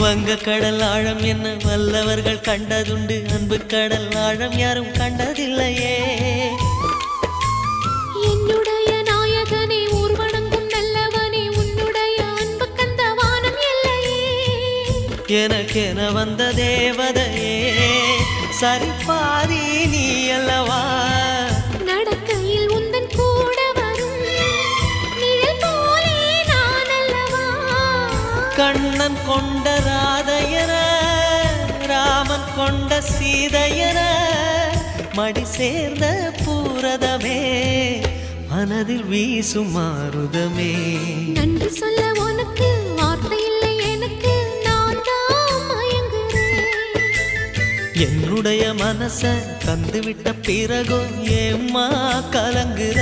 வங்க கடல் ஆழம் என்ன வல்லவர்கள் கண்டதுண்டு, அன்பு கடல் ஆழம் யாரும் கண்டதில்லையே. என்னுடைய நாயகனே ஊர்வணங்கும் நல்லவனே, உன்னுடைய அன்பு கந்த வானம் எல்லையே. எனக்கென வந்த தேவதையே சரிபாதி நீ அல்லவா. நடக்கையில் உந்தன் கூட வரும் நிழல் போலே நான் அல்லவா. கண்ணன் கொண்ட ராதையர ராமன் கொண்ட சீதையர மடி சேர்ந்த பூரதமே மனதில் வீசும் மாருதமே. நன்றி சொல்ல உனக்கு வார்த்தை இல்லை எனக்கு, நான் தான் மயங்குறேன். என்னுடைய மனச தந்துவிட்ட பிறகும் ஏம்மா கலங்குற.